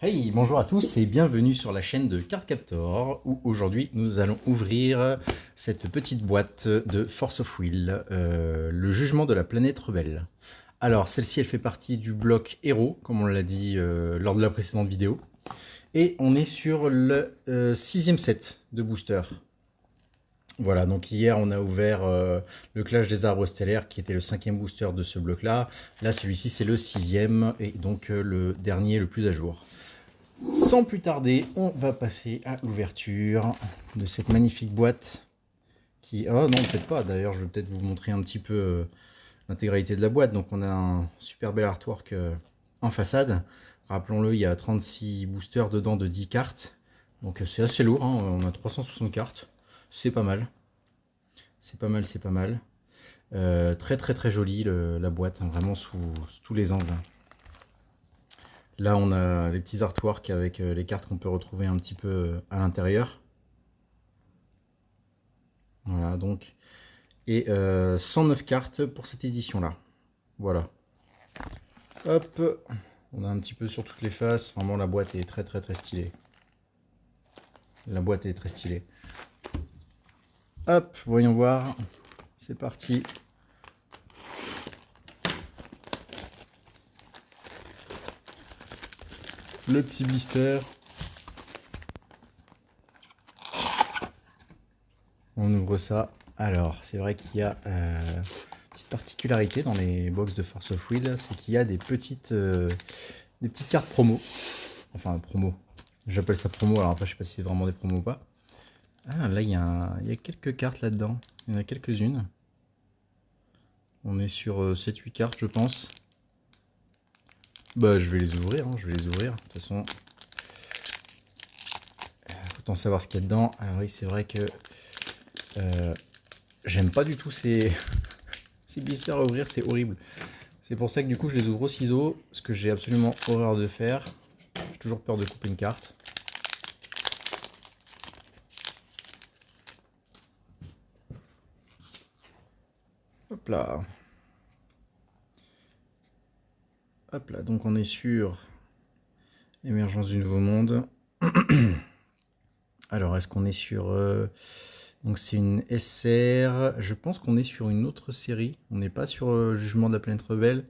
Hey, bonjour à tous et bienvenue sur la chaîne de Cardcaptor où aujourd'hui nous allons ouvrir cette petite boîte de Force of Will, le jugement de la planète rebelle. Alors celle-ci elle fait partie du bloc héros, comme on l'a dit lors de la précédente vidéo. Et on est sur le sixième set de booster. Voilà, donc hier on a ouvert le Clash des Arbres Stellaires qui était le cinquième booster de ce bloc-là. Là celui-ci c'est le sixième et donc le dernier le plus à jour. Sans plus tarder, on va passer à l'ouverture de cette magnifique boîte qui... Oh non, peut-être pas. D'ailleurs, je vais peut-être vous montrer un petit peu l'intégralité de la boîte. Donc, on a un super bel artwork en façade. Rappelons-le, il y a 36 boosters dedans de 10 cartes. Donc, c'est assez lourd. Hein. On a 360 cartes. C'est pas mal. C'est pas mal, c'est pas mal. Très, très, très jolie la boîte. Hein, vraiment sous tous les angles. Là, on a les petits artworks avec les cartes qu'on peut retrouver un petit peu à l'intérieur. Voilà, donc. Et 109 cartes pour cette édition-là. Voilà. Hop. On a un petit peu sur toutes les faces. Vraiment, la boîte est très, très, très stylée. La boîte est très stylée. Hop, voyons voir. C'est parti. Le petit blister. On ouvre ça. Alors, c'est vrai qu'il y a une petite particularité dans les box de Force of Will, c'est qu'il y a des petites cartes promo. Enfin, promo. J'appelle ça promo, alors après, je sais pas si c'est vraiment des promos ou pas. Ah, là, il y a quelques cartes là-dedans. Il y en a quelques-unes. On est sur 7-8 cartes, je pense. Bah, je vais les ouvrir, hein, je vais les ouvrir. De toute façon, autant savoir ce qu'il y a dedans. Alors oui, c'est vrai que j'aime pas du tout ces, ces blisters à ouvrir, c'est horrible. C'est pour ça que du coup, je les ouvre au ciseau, ce que j'ai absolument horreur de faire. J'ai toujours peur de couper une carte. Hop là. Hop là, donc on est sur Émergence du Nouveau Monde. Alors, est-ce qu'on est sur... donc c'est une SR. Je pense qu'on est sur une autre série. On n'est pas sur Jugement de la planète rebelle,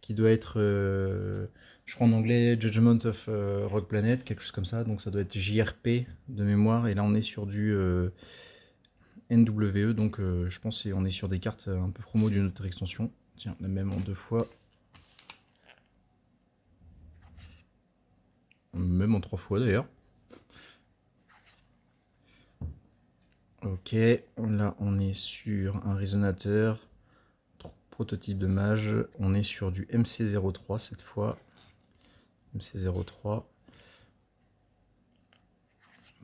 qui doit être, je crois en anglais, Judgment of Rogue Planet, quelque chose comme ça. Donc ça doit être JRP de mémoire. Et là, on est sur du NWE. Donc je pense qu'on est sur des cartes un peu promo d'une autre extension. Tiens, la même en deux fois. Même en trois fois d'ailleurs. Ok, là on est sur un résonateur, prototype de mage, on est sur du MC03 cette fois, MC03,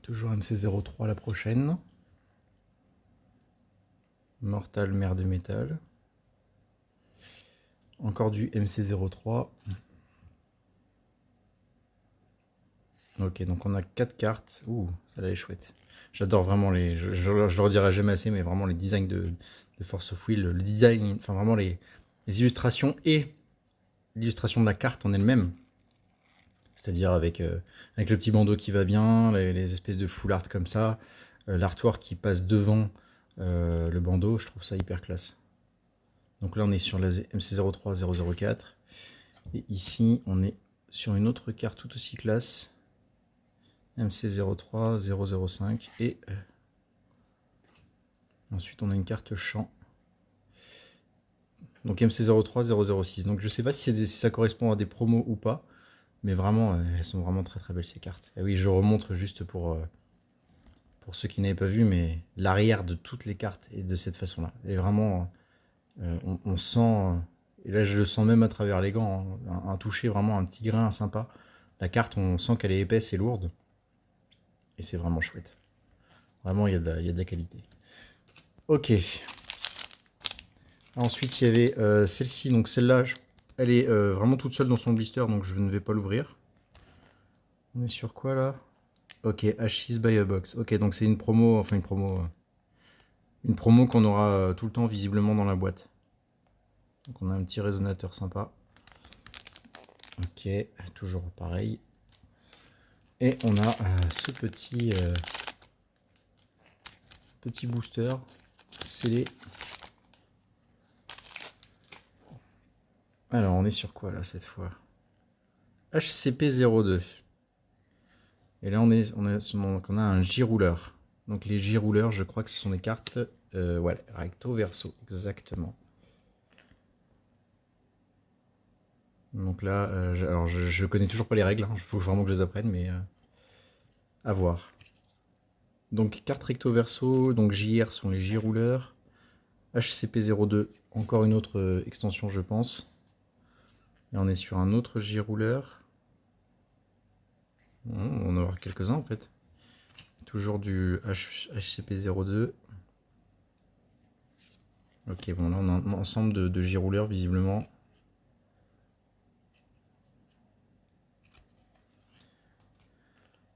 toujours MC03 la prochaine, Mortal Mère de Métal, encore du MC03, ok donc on a 4 cartes, ouh ça là est chouette. J'adore vraiment les, je le redirai jamais assez, mais vraiment les designs de Force of Will, le design, enfin vraiment les illustrations et l'illustration de la carte en elle-même. C'est-à-dire avec le petit bandeau qui va bien, les espèces de full art comme ça, l'artwork qui passe devant le bandeau, je trouve ça hyper classe. Donc là on est sur la MC03004, et ici on est sur une autre carte tout aussi classe, MC03005, et ensuite on a une carte champ. Donc MC03006. Donc je sais pas si ça correspond à des promos ou pas, mais vraiment elles sont vraiment très très belles ces cartes. Et oui, je remontre juste pour ceux qui n'avaient pas vu, mais l'arrière de toutes les cartes est de cette façon-là. Et vraiment, on sent, et là je le sens même à travers les gants, hein, un toucher, vraiment un petit grain sympa. La carte, on sent qu'elle est épaisse et lourde, et c'est vraiment chouette. Vraiment, il y a de la qualité. Ok. Ensuite, il y avait celle-ci, donc celle-là, elle est vraiment toute seule dans son blister, donc je ne vais pas l'ouvrir. On est sur quoi là? Ok, H6 Buy a Box. Ok, donc c'est une promo, enfin une promo qu'on aura tout le temps visiblement dans la boîte. Donc on a un petit résonateur sympa. Ok, toujours pareil. Et on a ce petit booster scellé. Alors on est sur quoi là cette fois? HCP02. Et là on a un J-rouleur. Donc les J-rouleurs, je crois que ce sont des cartes ouais, recto verso, exactement. Donc là, alors je connais toujours pas les règles, il faut vraiment que je les apprenne, mais à voir. Donc carte recto verso, donc JR sont les J-rouleurs. HCP02, encore une autre extension je pense. Et on est sur un autre J-rouleur. On en avoir quelques-uns en fait. Toujours du HCP02. Ok, bon là on a un ensemble de J-rouleurs visiblement.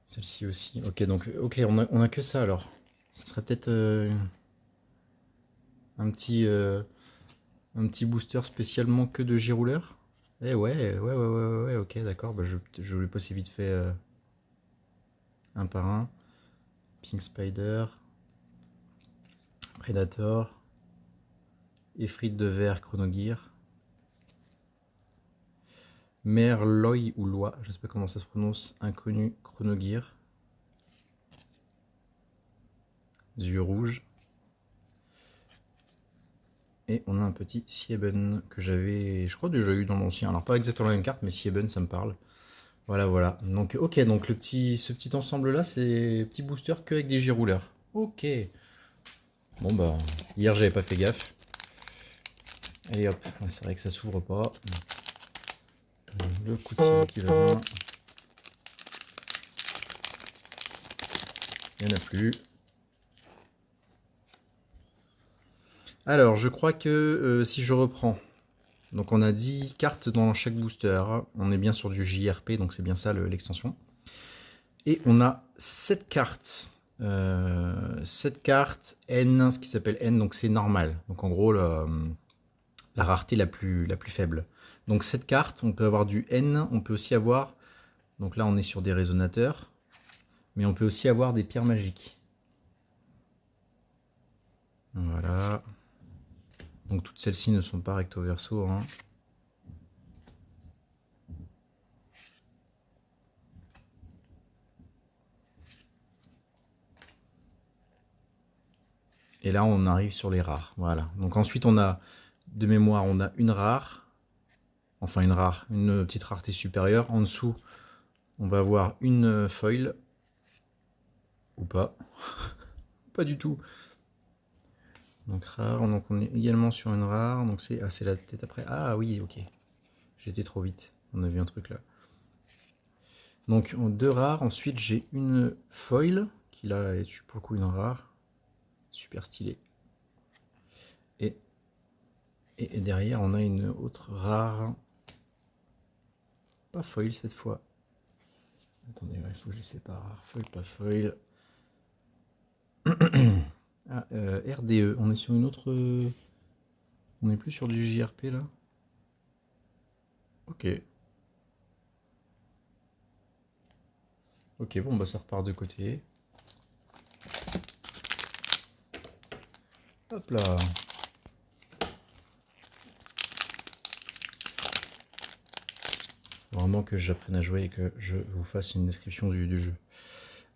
Celle-ci aussi. Ok, donc ok, on a que ça alors. Ça serait peut-être un petit booster spécialement que de J-rouleurs. Eh ouais, ok, d'accord. Bah, je vais passer vite fait un par un. Pink Spider, Predator, Efrite de verre, Chronogear, Merloy ou Loi, je sais pas comment ça se prononce, inconnu, Chronogear, yeux rouges. Et on a un petit Sieben que j'avais, je crois, déjà eu dans l'ancien. Alors pas exactement la même carte, mais Sieben, ça me parle. Voilà, voilà. Donc ok, donc ce petit ensemble là, c'est petit booster que avec des J-rouleurs. Ok. Bon bah, hier j'avais pas fait gaffe. Allez hop, c'est vrai que ça s'ouvre pas. Le coup de ciseau qui va bien. Il n'y en a plus. Alors, je crois que si je reprends, donc on a 10 cartes dans chaque booster. On est bien sur du JRP, donc c'est bien ça l'extension. Et on a 7 cartes. 7 cartes N, ce qui s'appelle N, donc c'est normal. Donc en gros, la rareté la plus faible. Donc 7 cartes, on peut avoir du N, on peut aussi avoir, donc là on est sur des résonateurs, mais on peut aussi avoir des pierres magiques. Voilà. Donc toutes celles-ci ne sont pas recto verso. Hein. Et là on arrive sur les rares. Voilà. Donc ensuite on a, de mémoire, on a une rare. Enfin une petite rareté supérieure. En dessous, on va avoir une foil. Ou pas. Pas du tout. Donc rare, donc on est également sur une rare. Donc c'est la tête après. Ah oui, ok. J'étais trop vite. On a vu un truc là. Donc deux rares. Ensuite j'ai une foil qui là est pour le coup une rare. Super stylé. Et derrière on a une autre rare. Pas foil cette fois. Attendez, il faut que je les sépare. Foil, pas foil. Ah, RDE. On est sur une autre. On n'est plus sur du JRP là. Ok. Ok, bon bah ça repart de côté. Hop là. Vraiment que j'apprenne à jouer et que je vous fasse une description du jeu.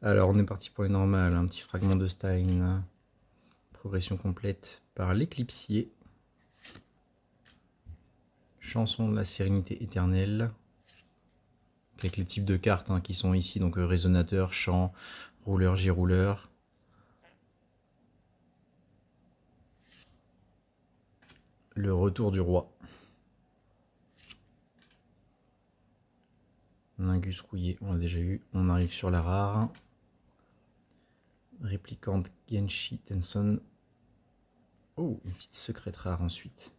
Alors on est parti pour les normales. Un petit fragment de Stein. Progression complète par l'éclipsier. Chanson de la sérénité éternelle. Avec les types de cartes qui sont ici, donc résonateur, chant, rouleur, J-rouleur. Le retour du roi. Lingus rouillé, on l'a déjà eu. On arrive sur la rare. Réplicante Genshi Tenson. Oh, une petite secrète rare ensuite.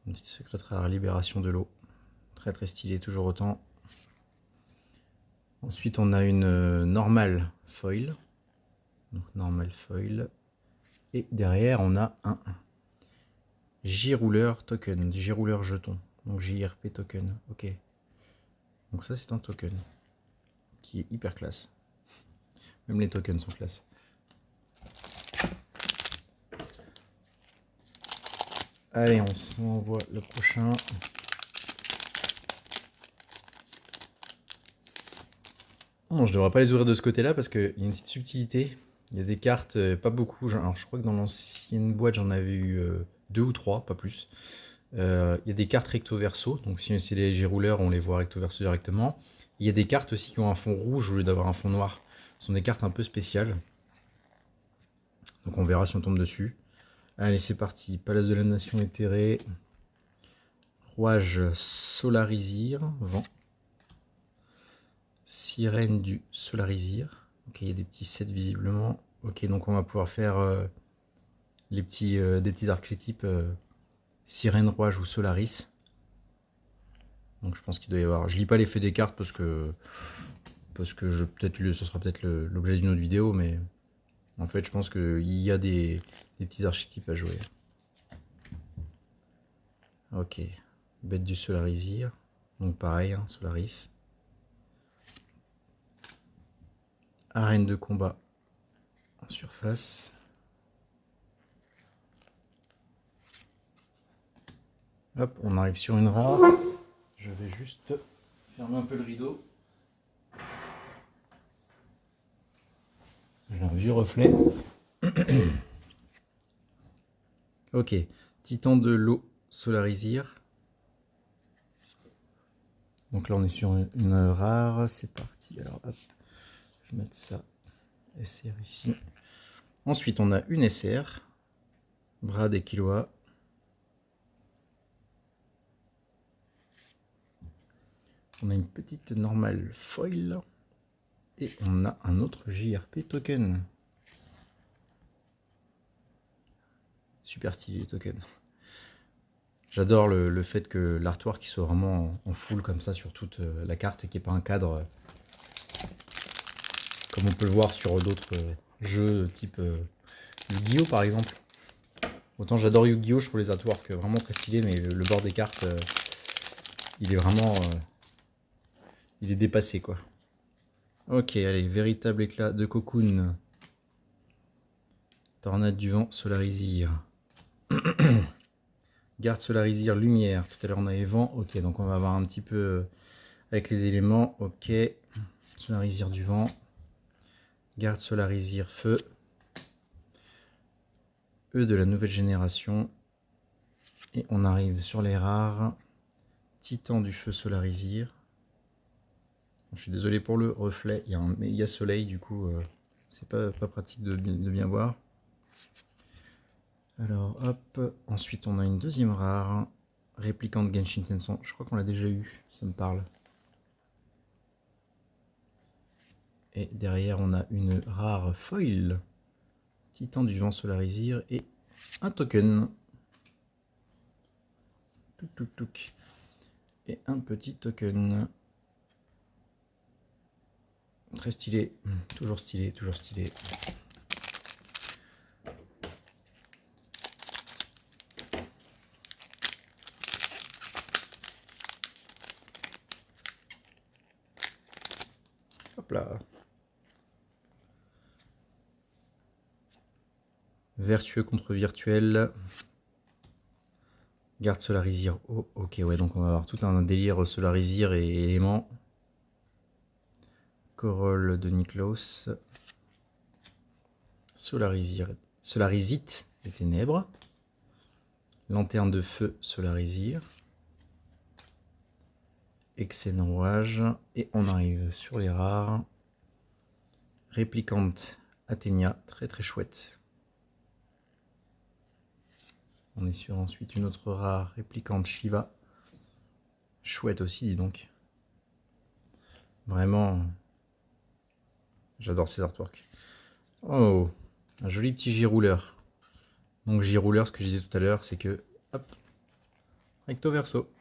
Une petite secrète rare, libération de l'eau. Très très stylé, toujours autant. Ensuite, on a une normale foil. Donc, normale foil. Et derrière, on a un J-rouleur token, J-rouleur jeton. Donc JRP token, ok. Donc ça, c'est un token. qui est hyper classe. Même les tokens sont classe. Allez, on s'envoie le prochain. Non, je devrais pas les ouvrir de ce côté-là parce qu'il y a une petite subtilité. Il y a des cartes, pas beaucoup. Alors, je crois que dans l'ancienne boîte, j'en avais eu 2 ou 3, pas plus. Il y a des cartes recto verso. Donc, si c'est les G-rouleurs, on les voit recto verso directement. Il y a des cartes aussi qui ont un fond rouge au lieu d'avoir un fond noir. Ce sont des cartes un peu spéciales. Donc, on verra si on tombe dessus. Allez, c'est parti. Palace de la Nation éthérée. Rouage Solarizir. Vent. Sirène du Solarizir. Ok, il y a des petits sets visiblement. Ok, donc on va pouvoir faire des petits archétypes Sirène, Rouage ou Solaris. Donc je pense qu'il doit y avoir. Je lis pas l'effet des cartes parce que ce sera peut-être l'objet d'une autre vidéo, mais en fait je pense qu'il y a des petits archétypes à jouer. Ok, bête du Solarizir. Donc pareil, hein, Solaris. Arène de combat en surface. Hop, on arrive sur une rare. Je vais juste fermer un peu le rideau. J'ai un vieux reflet. Ok, Titan de l'eau Solarizir. Donc là on est sur une rare, c'est parti. Alors hop, je vais mettre ça, SR ici. Ensuite on a une SR, Brad et Killua. On a une petite normale foil. Et on a un autre JRP token. Super stylé les tokens. J'adore le fait que l'artwork soit vraiment en full comme ça sur toute la carte et qu'il n'y ait pas un cadre comme on peut le voir sur d'autres jeux type Yu-Gi-Oh par exemple. Autant j'adore Yu-Gi-Oh, je trouve les artworks vraiment très stylés, mais le bord des cartes il est vraiment il est dépassé quoi. Ok, allez, véritable éclat de cocoon. Tornade du vent, Solarizir. Garde Solarizir, lumière. Tout à l'heure on avait vent. Ok, donc on va avoir un petit peu avec les éléments. Ok, Solarizir du vent. Garde Solarizir, feu. E de la nouvelle génération. Et on arrive sur les rares. Titan du feu, Solarizir. Je suis désolé pour le reflet, il y a un méga soleil, du coup c'est pas pratique de bien voir. Alors hop, ensuite on a une deuxième rare, répliquant de Genshin Tensei, je crois qu'on l'a déjà eu, ça me parle. Et derrière on a une rare foil, Titan du vent Solarizir et un token. Et un petit token. Très stylé, toujours stylé, toujours stylé. Hop là. Vertueux contre virtuel. Garde Solarizir. Oh, ok, ouais, donc on va avoir tout un délire Solarizir et éléments. Corolle de Niklaus. Solarizite des ténèbres. Lanterne de feu, Solarizir. Excellent rouage. Et on arrive sur les rares. Réplicante Athénia, très très chouette. On est sur ensuite une autre rare, Réplicante Shiva. Chouette aussi, dis donc. Vraiment, j'adore ces artworks. Oh, un joli petit J-rouleur. Donc J-rouleur, ce que je disais tout à l'heure, c'est que, hop, recto verso.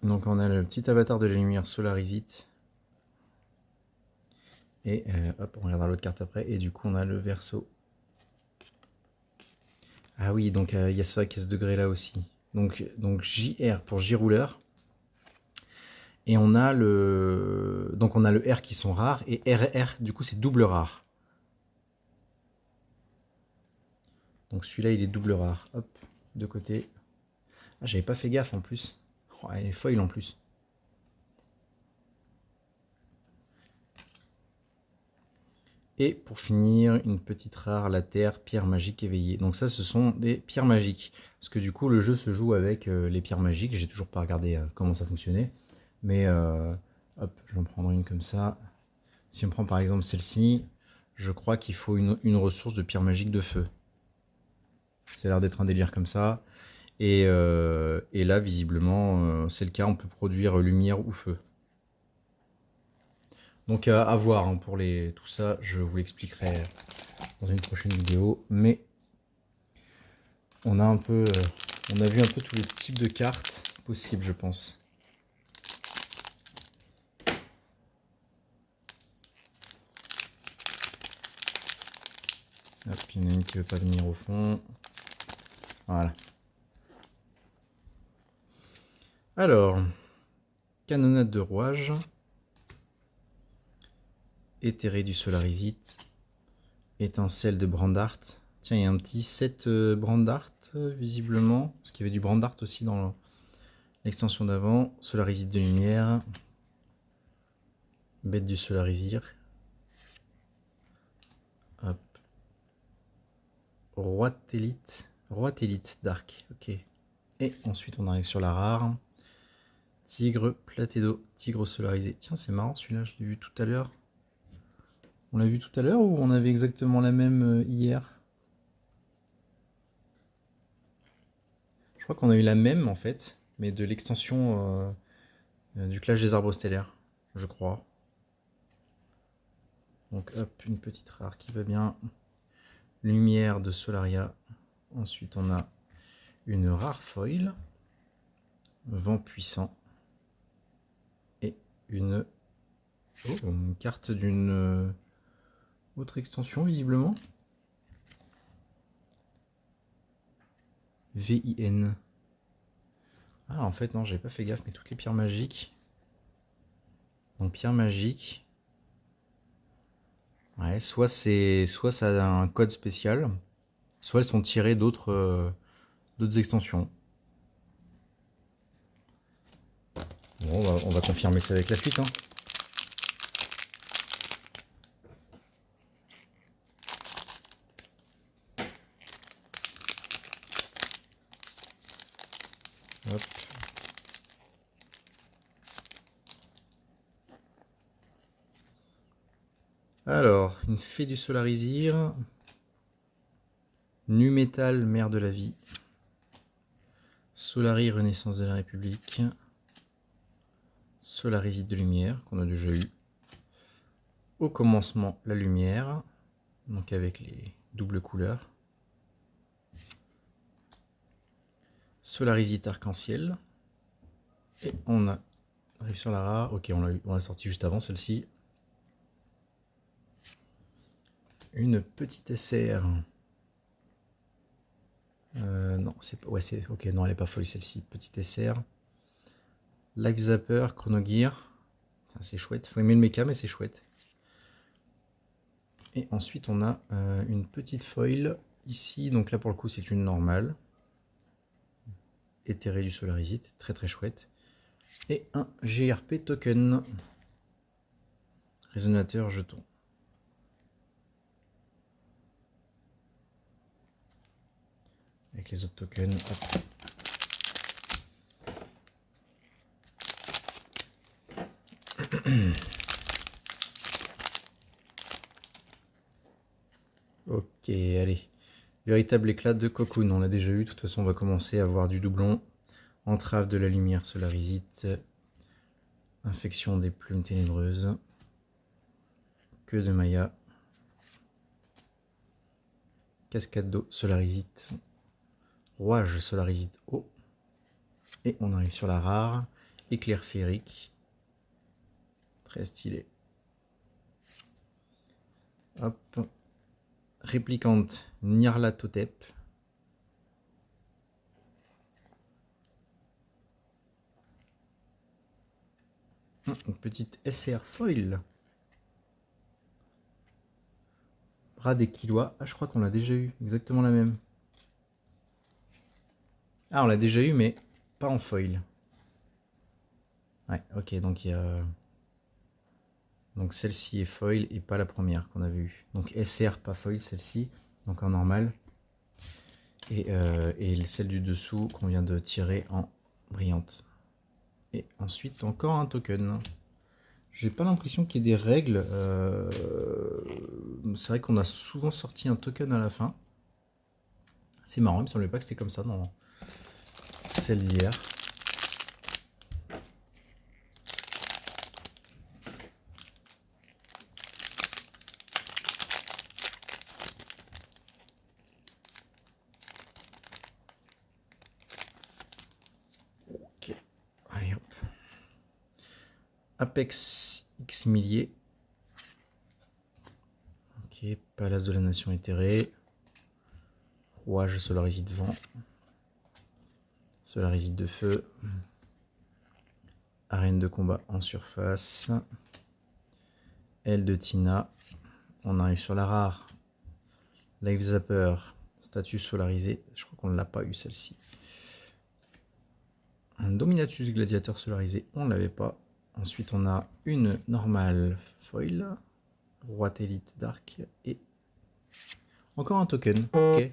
Donc on a le petit avatar de la lumière Solarizite. Et hop, on regardera l'autre carte après. Et du coup, on a le verso. Ah oui, donc il y a ça qui a ce degré là aussi. Donc JR pour J-rouleur. Et on a le... Donc on a le R qui sont rares, et R et R, du coup, c'est double rare. Donc celui-là, il est double rare. Hop, de côté. Ah, j'avais pas fait gaffe en plus. Oh, il est foil en plus. Et pour finir, une petite rare, la terre, pierre magique éveillée. Donc ça, ce sont des pierres magiques. Parce que du coup, le jeu se joue avec les pierres magiques. J'ai toujours pas regardé comment ça fonctionnait. Mais hop, je vais en prendre une comme ça. Si on prend par exemple celle-ci, je crois qu'il faut une ressource de pierre magique de feu. Ça a l'air d'être un délire comme ça. Et là, visiblement, c'est le cas. On peut produire lumière ou feu. Donc à voir hein, pour tout ça, je vous l'expliquerai dans une prochaine vidéo. Mais on a un peu, on a vu un peu tous les types de cartes possibles, je pense. Hop, il y en a une qui ne veut pas venir au fond. Voilà. Alors, canonnade de rouage. Éthéré du solarisite. Étincelle de Brandart. Tiens, il y a un petit set Brandart, visiblement. Parce qu'il y avait du Brandart aussi dans l'extension d'avant. Solarisite de lumière. Bête du solarisir. Hop. Roi-Télite Dark. Ok. Et ensuite, on arrive sur la rare. Tigre, platédo, tigre solarisé. Tiens, c'est marrant, celui-là, je l'ai vu tout à l'heure. On l'a vu tout à l'heure ou on avait exactement la même hier? Je crois qu'on a eu la même en fait, mais de l'extension du clash des arbres stellaires, je crois. Donc hop, une petite rare qui va bien. Lumière de Solaria. Ensuite on a une rare foil. Vent puissant. Et une carte d'une autre extension visiblement. VIN. Ah en fait non, j'avais pas fait gaffe, mais toutes les pierres magiques. Donc pierres magiques. Ouais, soit ça a un code spécial, soit elles sont tirées d'autres extensions. Bon, on va confirmer ça avec la suite. Hein. Hop. Alors, une fée du solarisir. Numétal, mère de la vie. Solari, renaissance de la République. Solarisite de lumière, qu'on a déjà eu. Au commencement, la lumière. Donc avec les doubles couleurs. Solarisite arc-en-ciel. Et on arrive sur la rare. Ok, on l'a sorti juste avant celle-ci. Une petite SR. Non, c'est pas. Ouais, c'est. Ok, non, elle est pas folle celle-ci. Petite SR. Life Zapper, Chronogear. Enfin, c'est chouette. Faut aimer le mecha, mais c'est chouette. Et ensuite, on a une petite foil ici. Donc là, pour le coup, c'est une normale. Éthéré du solarisite. Très très chouette. Et un GRP token. Résonateur jeton. Avec les autres tokens. Hop. Ok, allez. Véritable éclat de cocoon, on l'a déjà eu. De toute façon, on va commencer à avoir du doublon. Entrave de la lumière, solarisite. Infection des plumes ténébreuses. Queue de Maya. Cascade d'eau, solarisite. Rouage, solarisite eau. Et on arrive sur la rare. Éclair féerique. Très stylé. Hop. Réplicante Nyarlathotep. Une petite SR foil. Bras des Killois. Ah, je crois qu'on l'a déjà eu. Exactement la même. Ah, on l'a déjà eu, mais pas en foil. Ouais, ok, donc il y a... Donc celle-ci est foil et pas la première qu'on avait eue. Donc SR, pas foil, celle-ci. Donc en normal. Et celle du dessous qu'on vient de tirer en brillante. Et ensuite, encore un token. J'ai pas l'impression qu'il y ait des règles. C'est vrai qu'on a souvent sorti un token à la fin. C'est marrant, il me semblait pas que c'était comme ça dans celle d'hier. Ok, allez hop. Apex X milliers. Ok, Palace de la Nation éthérée. Rouage Solarisite vent. Solarisite de feu. Arène de combat en surface. Aile de Tina. On arrive sur la rare. Life Zapper. Statue solarisé. Je crois qu'on ne l'a pas eu celle-ci. Un Dominatus Gladiateur solarisé. On ne l'avait pas. Ensuite on a une normale foil. Roi Télite Dark. Et encore un token. Ok.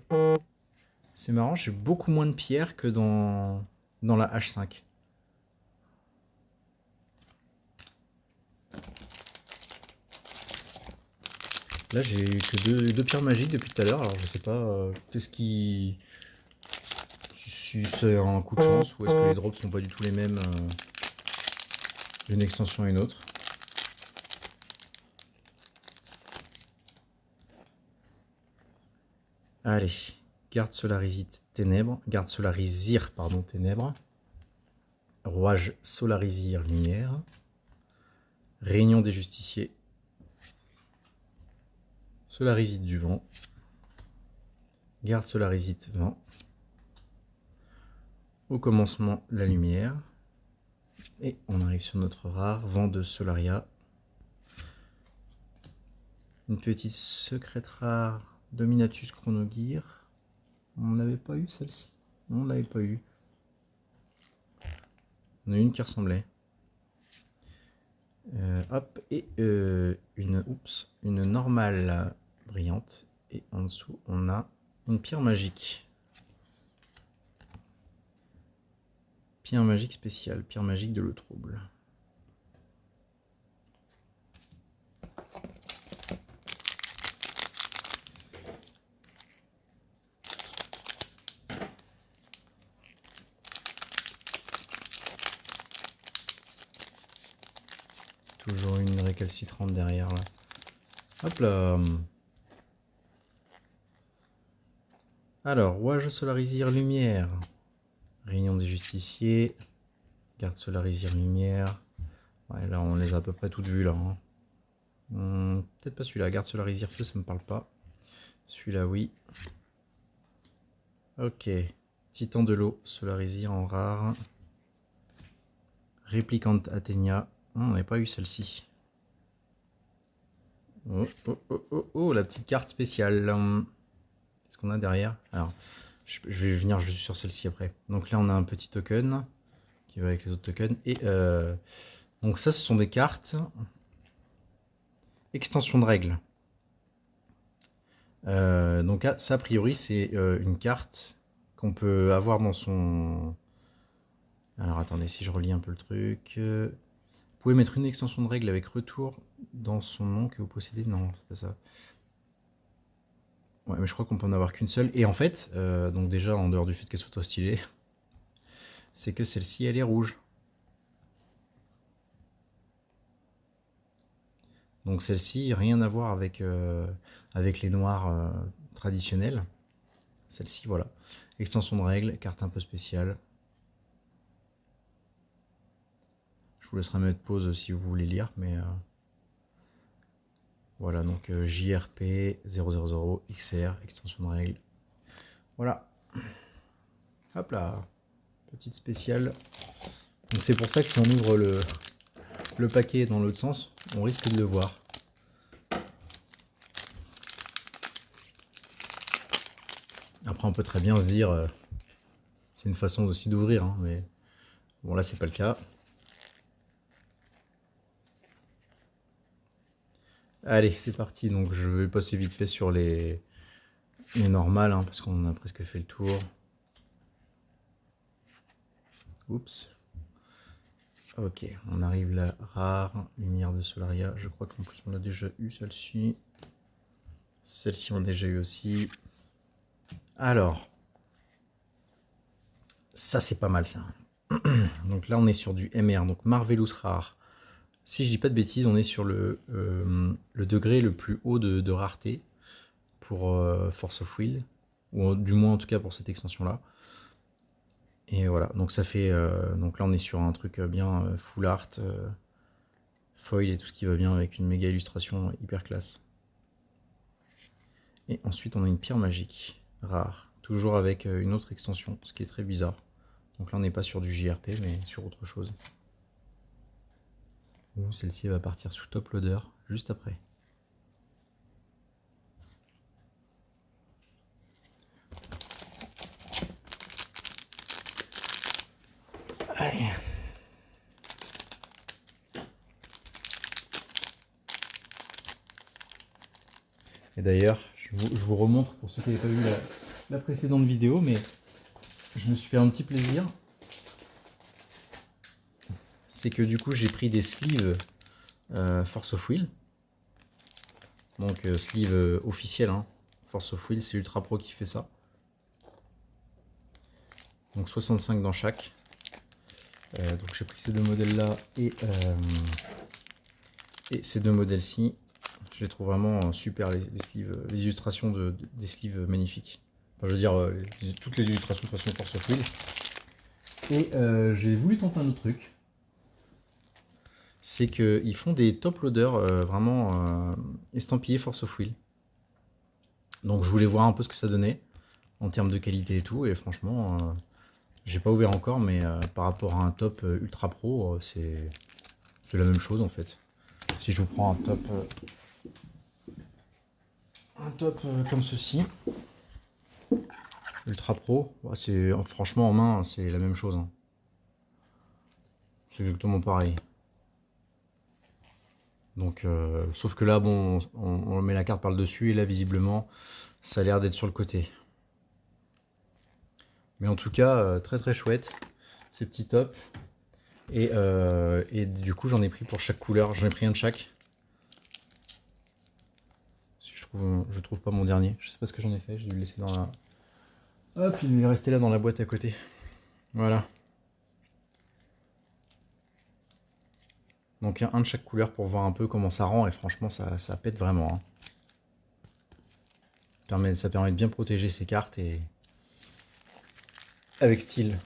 C'est marrant, j'ai beaucoup moins de pierres que dans la H5. Là, j'ai eu que deux pierres magiques depuis tout à l'heure. Alors, je sais pas qu'est-ce qui... Si c'est un coup de chance ou est-ce que les drops sont pas du tout les mêmes d'une extension à une autre. Allez, garde solarisite ténèbres. Garde solarisir, pardon, ténèbres. Rouage solarisir lumière. Réunion des justiciers. Solarisite du vent. Garde solarisite vent. Au commencement, la lumière. Et on arrive sur notre rare, vent de Solaria. Une petite secrète rare, Dominatus Chronogear. On n'avait pas eu celle-ci. On ne l'avait pas eu. On a eu une qui ressemblait. Hop, et une normale brillante. Et en dessous, on a une pierre magique. Pierre magique spéciale, pierre magique de l'eau trouble. Toujours une récalcitrante derrière là. Hop là. Alors, rouage solarisir lumière. Réunion des justiciers. Garde solarisir lumière. Ouais, là on les a à peu près toutes vues là. Hein. Peut-être pas celui-là. Garde solarisir feu, ça me parle pas. Celui-là, oui. Ok. Titan de l'eau, solarisir en rare. Réplicante Athénia. On n'avait pas eu celle-ci. Oh, oh, oh, oh, oh, la petite carte spéciale. Qu'est-ce qu'on a derrière? Alors, je vais venir juste sur celle-ci après. Donc là, on a un petit token qui va avec les autres tokens. Et donc ça, ce sont des cartes. Extension de règles. Donc ça, a priori, c'est une carte qu'on peut avoir dans son... Alors attendez, si je relis un peu le truc... Vous pouvez mettre une extension de règle avec retour dans son nom que vous possédez. Non, c'est pas ça. Ouais, mais je crois qu'on peut en avoir qu'une seule. Et en fait, donc déjà, en dehors du fait qu'elle soit trop stylée, c'est que celle-ci, elle est rouge. Donc celle-ci, rien à voir avec, avec les noirs traditionnels. Celle-ci, voilà. Extension de règle, carte un peu spéciale. Je vous laisserai mettre pause si vous voulez lire, mais voilà, donc JRP 000 XR, extension de règle. Voilà. Hop là, petite spéciale. Donc c'est pour ça que si on ouvre le paquet dans l'autre sens, on risque de le voir. Après, on peut très bien se dire, c'est une façon aussi d'ouvrir, hein, mais bon, là, c'est pas le cas. Allez, c'est parti. Donc, je vais passer vite fait sur les normales, hein, parce qu'on a presque fait le tour. Oups. Ok, on arrive là, rare, lumière de Solaria. Je crois qu'en plus, on a déjà eu celle-ci. Celle-ci, on a déjà eu aussi. Alors, ça, c'est pas mal, ça. Donc là, on est sur du MR, donc Marvelous Rare. Si je dis pas de bêtises, on est sur le degré le plus haut de rareté pour Force of Will, ou du moins en tout cas pour cette extension là. Et voilà, donc ça fait donc là on est sur un truc bien full art, foil et tout ce qui va bien avec une méga illustration hyper classe. Et ensuite on a une pierre magique rare, toujours avec une autre extension, ce qui est très bizarre. Donc là on n'est pas sur du JRP mais sur autre chose. Celle-ci va partir sous top loader juste après. Allez. Et d'ailleurs, je vous remontre pour ceux qui n'avaient pas vu la précédente vidéo, mais je me suis fait un petit plaisir. C'est que du coup j'ai pris des sleeves Force of Will. Donc sleeve officiel, hein. Force of Will, c'est Ultra Pro qui fait ça. Donc 65 dans chaque. Donc j'ai pris ces deux modèles là et ces deux modèles-ci. Je les trouve vraiment super, les sleeves, les illustrations des sleeves magnifiques. Enfin, je veux dire, toutes les illustrations de façon Force of Will. Et j'ai voulu tenter un autre truc. C'est qu'ils font des top loaders vraiment estampillés Force of Will. Donc je voulais voir un peu ce que ça donnait en termes de qualité et tout. Et franchement, j'ai pas ouvert encore, mais par rapport à un top Ultra Pro, c'est la même chose en fait. Si je vous prends un top comme ceci, Ultra Pro, c'est franchement en main, c'est la même chose. Hein. C'est exactement pareil. Donc, sauf que là, bon, on met la carte par le dessus et là, visiblement, ça a l'air d'être sur le côté. Mais en tout cas, très très chouette, ces petits tops. Et du coup, j'en ai pris pour chaque couleur. J'en ai pris un de chaque. Si je trouve pas mon dernier. Je sais pas ce que j'en ai fait. J'ai dû le laisser dans la... Hop, il est resté là dans la boîte à côté. Voilà. Donc un de chaque couleur pour voir un peu comment ça rend. Et franchement, ça pète vraiment. Hein. Ça permet de bien protéger ses cartes et avec style.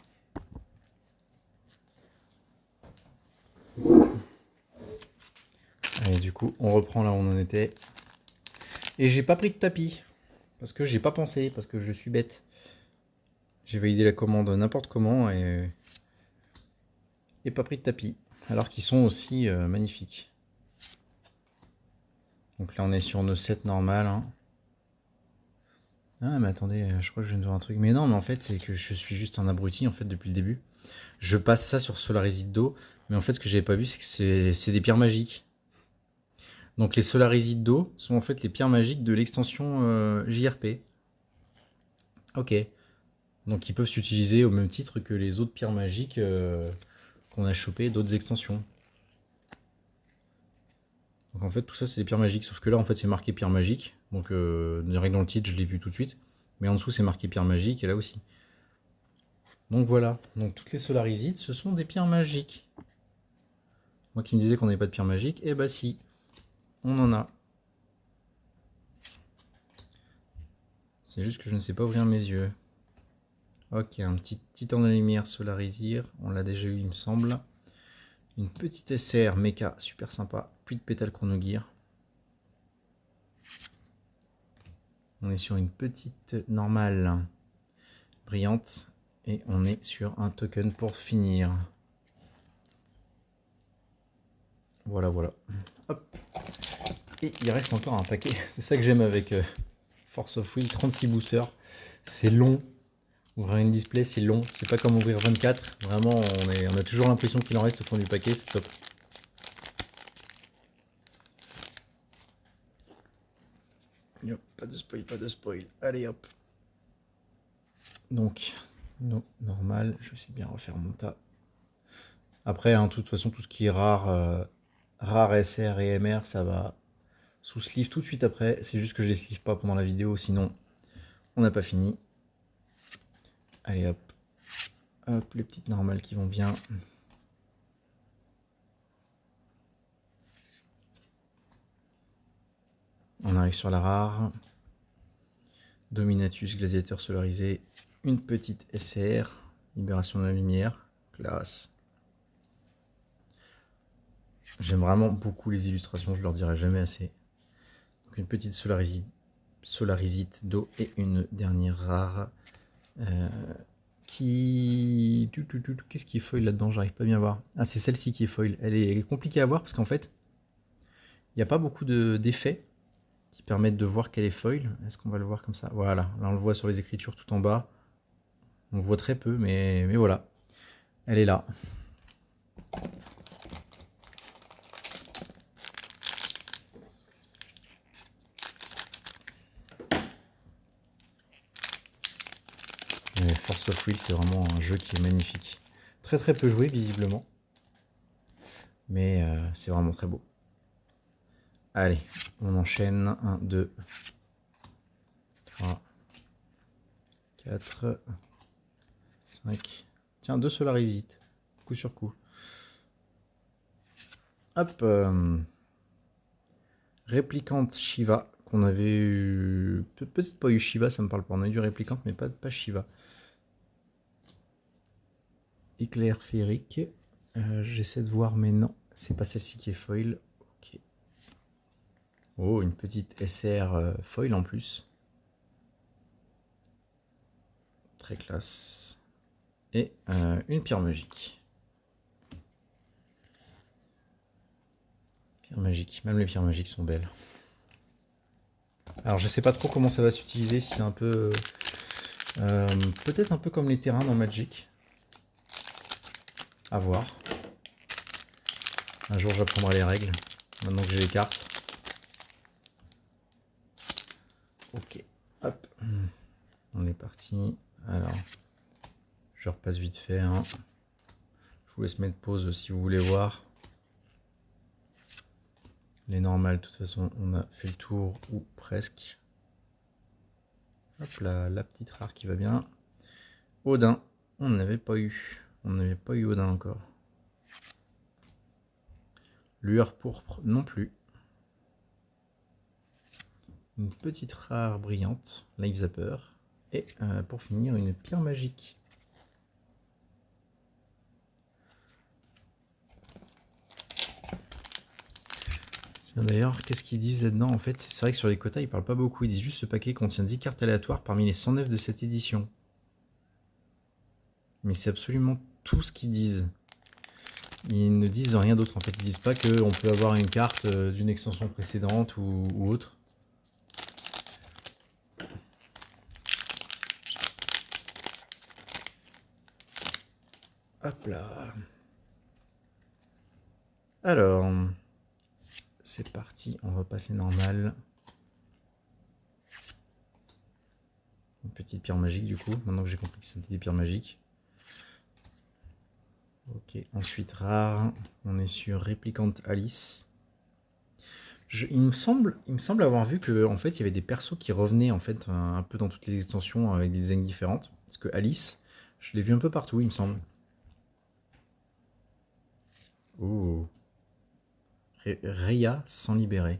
Allez, du coup, on reprend là où on en était. Et j'ai pas pris de tapis. Parce que j'ai pas pensé, parce que je suis bête. J'ai validé la commande n'importe comment et pas pris de tapis. Alors qu'ils sont aussi magnifiques. Donc là on est sur nos 7 normales. Hein. Ah mais attendez, je crois que je viens de voir un truc. Mais non, mais en fait c'est que je suis juste un abruti en fait depuis le début. Je passe ça sur Solarizid-Do. Mais en fait ce que j'avais pas vu c'est que c'est des pierres magiques. Donc les Solarizid-Do sont en fait les pierres magiques de l'extension JRP. Ok. Donc ils peuvent s'utiliser au même titre que les autres pierres magiques qu'on a chopé d'autres extensions. Donc en fait tout ça c'est des pierres magiques, sauf que là en fait c'est marqué pierre magique. Donc direct dans le titre je l'ai vu tout de suite. Mais en dessous c'est marqué pierre magique et là aussi. Donc voilà, donc toutes les Solarisides ce sont des pierres magiques. Moi qui me disais qu'on n'avait pas de pierre magique, eh bah si, on en a. C'est juste que je ne sais pas ouvrir mes yeux. Ok, un petit titan de lumière Solarizir, on l'a déjà eu il me semble. Une petite SR Mecha super sympa, puis de pétale chronogear. On est sur une petite normale brillante et on est sur un token pour finir. Voilà, voilà. Hop. Et il reste encore un paquet. C'est ça que j'aime avec Force of Will 36 boosters. C'est long. Ouvrir une display, c'est long. C'est pas comme ouvrir 24. Vraiment, on a toujours l'impression qu'il en reste au fond du paquet. C'est top. Hop, pas de spoil, pas de spoil. Allez hop. Donc, non, normal. Je sais bien refaire mon tas. Après, hein, de toute façon, tout ce qui est rare, rare SR et MR, ça va sous sleeve tout de suite après. C'est juste que je les sleeve pas pendant la vidéo, sinon on n'a pas fini. Allez hop, hop, les petites normales qui vont bien. On arrive sur la rare. Dominatus, gladiateur solarisé, une petite SR, libération de la lumière, classe. J'aime vraiment beaucoup les illustrations, je leur dirai jamais assez. Donc une petite solarisite d'eau et une dernière rare. Qu'est-ce qui est foil là-dedans? J'arrive pas bien à voir. Ah, c'est celle-ci qui est foil. Elle est compliquée à voir parce qu'en fait, il n'y a pas beaucoup d'effets qui permettent de voir qu'elle est foil. Est-ce qu'on va le voir comme ça? Voilà, là on le voit sur les écritures tout en bas. On le voit très peu, mais voilà. Elle est là. Force of Will, c'est vraiment un jeu qui est magnifique. Très très peu joué visiblement. Mais c'est vraiment très beau. Allez, on enchaîne. 1, 2, 3, 4, 5. Tiens, 2 Solarisites. Coup sur coup. Hop. Réplicante Shiva. Qu'on avait eu. Peut-être pas eu Shiva, ça me parle pas. On a eu du réplicante, mais pas Shiva. Éclair féerique. J'essaie de voir, mais non. C'est pas celle-ci qui est foil. Ok. Oh, une petite SR foil en plus. Très classe. Et une pierre magique. Pierre magique. Même les pierres magiques sont belles. Alors je sais pas trop comment ça va s'utiliser. Si c'est un peu... peut-être un peu comme les terrains dans Magic. À voir. Un jour j'apprendrai les règles. Maintenant que j'ai les cartes. Ok. Hop. On est parti. Alors, je repasse vite fait. Hein. Je vous laisse mettre pause si vous voulez voir. Les normales, de toute façon, on a fait le tour ou presque. Hop là, la petite rare qui va bien. Odin, on n'avait pas eu. On n'avait pas eu Odin encore. Lueur pourpre non plus. Une petite rare brillante, Life Zapper. Et pour finir, une pierre magique. D'ailleurs, qu'est-ce qu'ils disent là-dedans en fait? C'est vrai que sur les quotas, ils parlent pas beaucoup. Ils disent juste ce paquet contient 10 cartes aléatoires parmi les 109 de cette édition. Mais c'est absolument tout ce qu'ils disent. Ils ne disent rien d'autre en fait. Ils disent pas qu'on peut avoir une carte d'une extension précédente ou autre. Hop là. Alors, c'est parti. On va passer normal. Une petite pierre magique du coup. Maintenant que j'ai compris que c'était des pierres magiques. Ok, ensuite rare, on est sur Réplicante Alice. Il me semble avoir vu que en fait il y avait des persos qui revenaient en fait un peu dans toutes les extensions avec des designs différentes. Parce que Alice, je l'ai vu un peu partout, il me semble. Oh, Rhea sans libérer.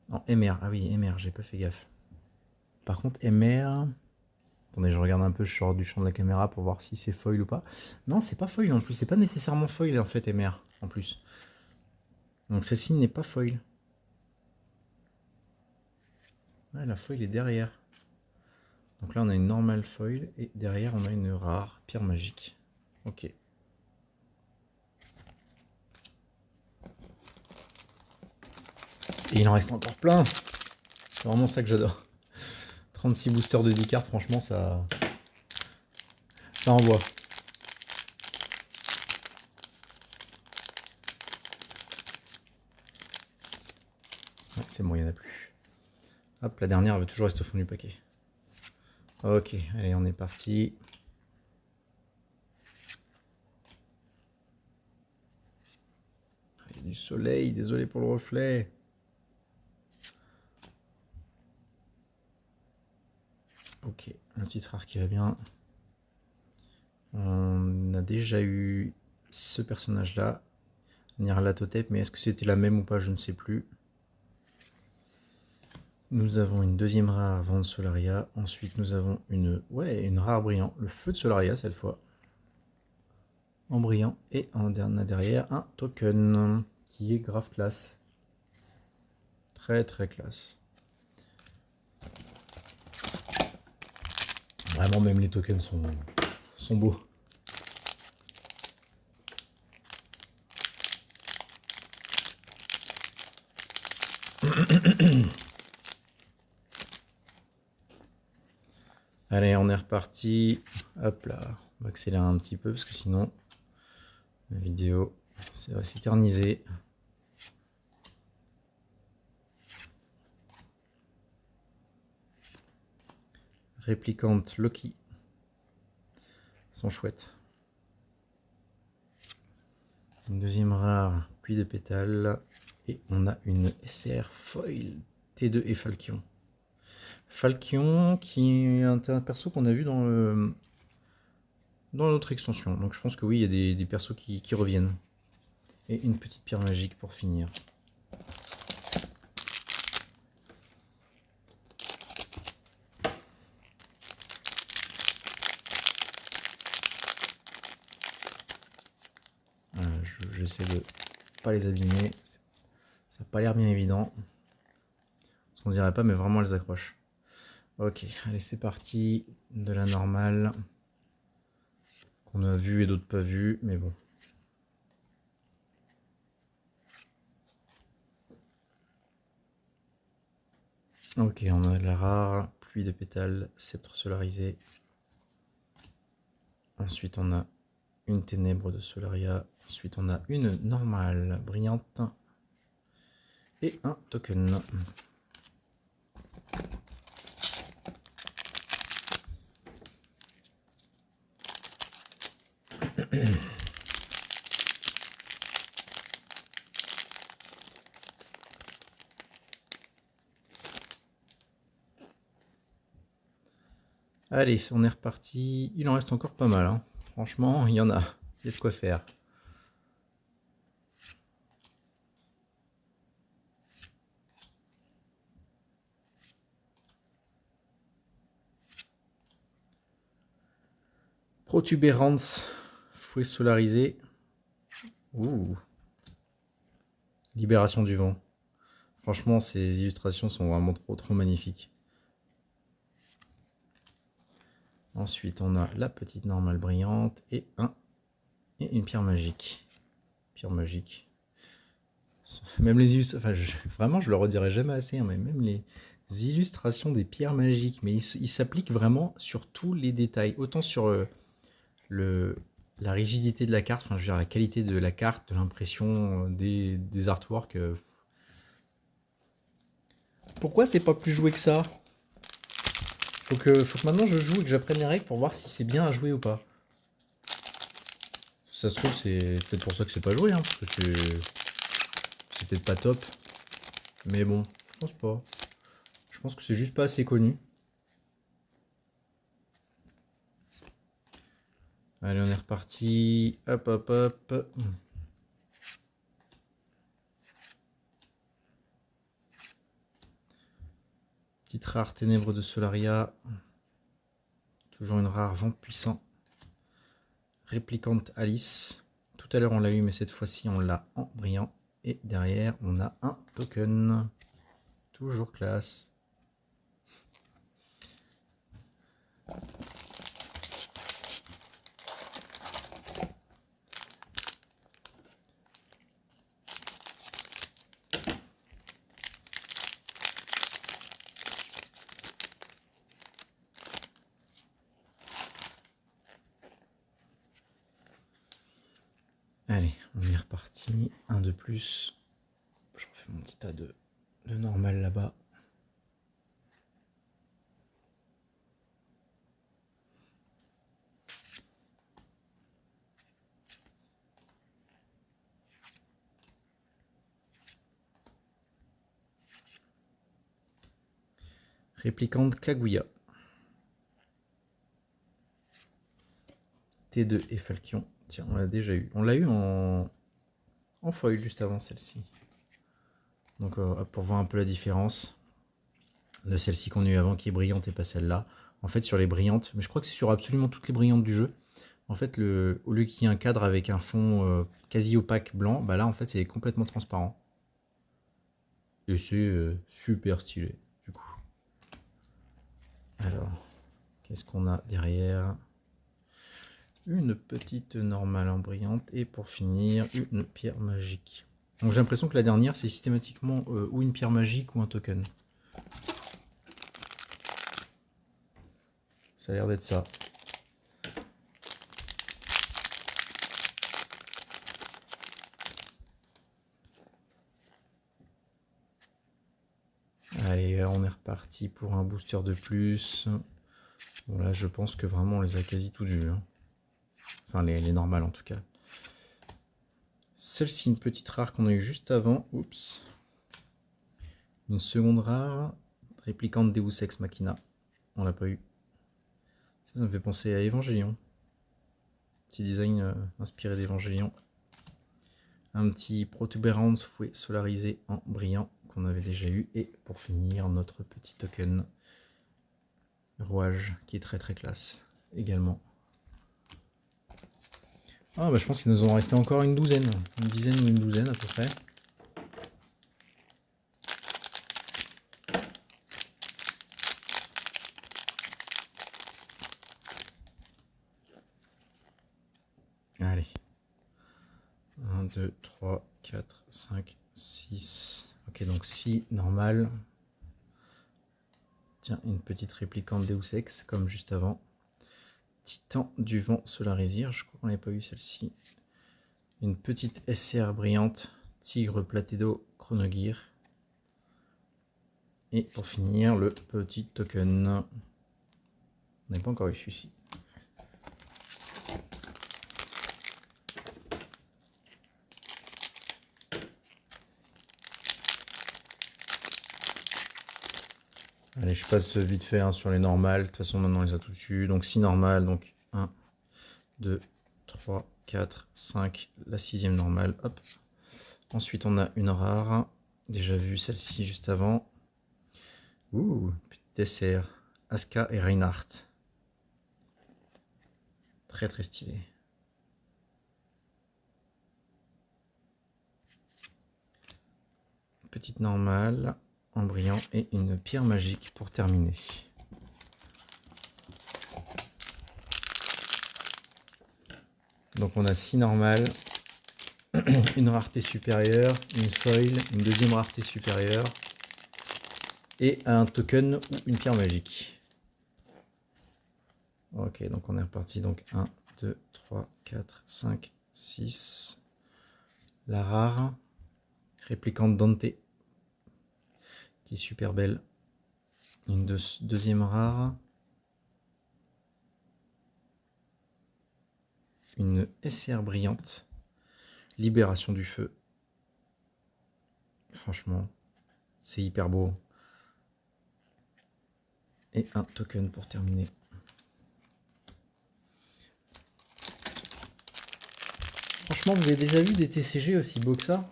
En MR, ah oui MR, j'ai pas fait gaffe. Par contre MR, attendez, je regarde un peu, je sors du champ de la caméra pour voir si c'est foil ou pas. Non, c'est pas foil en plus, c'est pas nécessairement foil en fait MR en plus. Donc celle-ci n'est pas foil. Ouais, la foil est derrière. Donc là on a une normale foil et derrière on a une rare pierre magique. Ok. Et il en reste encore plein. C'est vraiment ça que j'adore. 36 boosters de 10 cartes, franchement, ça envoie. Ouais, c'est bon, il n'y en a plus. Hop, la dernière veut toujours rester au fond du paquet. Ok, allez, on est parti. Il y a du soleil, désolé pour le reflet. Ok, un petit rare qui va bien. On a déjà eu ce personnage-là, Nyarlathotep, mais est-ce que c'était la même ou pas, je ne sais plus. Nous avons une deuxième rare Vente Solaria. Ensuite, nous avons une rare brillant, le feu de Solaria cette fois. En brillant. Et on a derrière un token qui est grave classe. Très très classe. Vraiment, même les tokens sont beaux. Allez, on est reparti. Hop là, on va accélérer un petit peu parce que sinon la vidéo ça va s'éterniser. Réplicante Loki. Sont chouettes. Une deuxième rare, pluie de pétales. Et on a une SR Foil T2 et Falchion. Falchion qui est un perso qu'on a vu dans notre extension. Donc je pense que oui, il y a des persos qui reviennent. Et une petite pierre magique pour finir. J'essaie de pas les abîmer. Ça n'a pas l'air bien évident. Parce qu'on dirait pas, mais vraiment elles accrochent. Ok, allez c'est parti. De la normale. Qu'on a vu et d'autres pas vu, mais bon. Ok, on a la rare, pluie de pétales, sceptre solarisé. Ensuite on a une ténèbre de Solaria. Ensuite on a une normale brillante. Et un token. Allez, on est reparti. Il en reste encore pas mal. Hein. Franchement, il y en a. Il y a de quoi faire. Protubérance, fouet solarisé. Ouh. Libération du vent. Franchement, ces illustrations sont vraiment trop magnifiques. Ensuite, on a la petite normale brillante et une pierre magique. Pierre magique. Même les illustrations, enfin, vraiment, je le redirai jamais assez, hein, mais même les illustrations des pierres magiques, mais ils s'appliquent vraiment sur tous les détails, autant sur la rigidité de la carte, enfin, je veux dire, la qualité de la carte, de l'impression, des artworks. Pourquoi c'est pas plus joué que ça? Faut que maintenant je joue et que j'apprenne les règles pour voir si c'est bien à jouer ou pas. Si ça se trouve, c'est peut-être pour ça que c'est pas joué, hein, parce que c'est peut-être pas top. Mais bon, je pense pas. Je pense que c'est juste pas assez connu. Allez, on est reparti. Hop, hop, hop. Petite rare ténèbre de Solaria. Toujours une rare vent puissant. Réplicante Alice. Tout à l'heure on l'a eu, mais cette fois-ci on l'a en brillant. Et derrière on a un token. Toujours classe. Allez, on est reparti. Un de plus. Je refais mon petit tas de normal là-bas. Réplicante Kaguya. T2 et Falchion. Tiens, on l'a déjà eu. On l'a eu en foil juste avant celle-ci. Donc pour voir un peu la différence de celle-ci qu'on a eu avant qui est brillante et pas celle-là. En fait sur les brillantes, mais je crois que c'est sur absolument toutes les brillantes du jeu. En fait au lieu qu'il y ait un cadre avec un fond quasi opaque blanc, bah là en fait c'est complètement transparent. Et c'est super stylé du coup. Alors, qu'est-ce qu'on a derrière? Une petite normale en brillante et pour finir une pierre magique. Donc j'ai l'impression que la dernière c'est systématiquement ou une pierre magique ou un token. Ça a l'air d'être ça. Allez, on est reparti pour un booster de plus. Bon là je pense que vraiment on les a quasi tous vus. Hein. Enfin les normales en tout cas. Celle-ci, une petite rare qu'on a eu juste avant. Oups. Une seconde rare. Réplicante Deus Ex Machina. On l'a pas eu. Ça me fait penser à Evangelion. Petit design inspiré d'Evangelion. Un petit Protuberance fouet solarisé en brillant qu'on avait déjà eu. Et pour finir, notre petit token rouage qui est très très classe également. Ah bah je pense qu'il nous en restait encore une douzaine. Une dizaine ou une douzaine à peu près. Allez. 1, 2, 3, 4, 5, 6. Ok, donc 6 normal. Tiens, une petite réplicante Deus Ex, comme juste avant. Titan du vent solarisir, je crois qu'on n'avait pas eu celle-ci. Une petite SR brillante, Tigre Platédo Chronogear. Et pour finir, le petit token. On n'a pas encore eu celui-ci. Allez, je passe vite fait sur les normales. De toute façon, maintenant, on les a tous eu. Donc, 6 normales. Donc, 1, 2, 3, 4, 5. La 6e normale. Hop. Ensuite, on a une rare. Déjà vu celle-ci juste avant. Ouh, petit dessert. Aska et Reinhardt. Très, très stylé. Petite normale en brillant et une pierre magique pour terminer. Donc on a 6 normales, une rareté supérieure, une foil, une deuxième rareté supérieure et un token ou une pierre magique. Ok, donc on est reparti. Donc 1, 2, 3, 4, 5, 6. La rare, réplicante Dante, qui est super belle. Une deuxième rare. Une SR brillante. Libération du feu. Franchement, c'est hyper beau. Et un token pour terminer. Franchement, vous avez déjà vu des TCG aussi beaux que ça?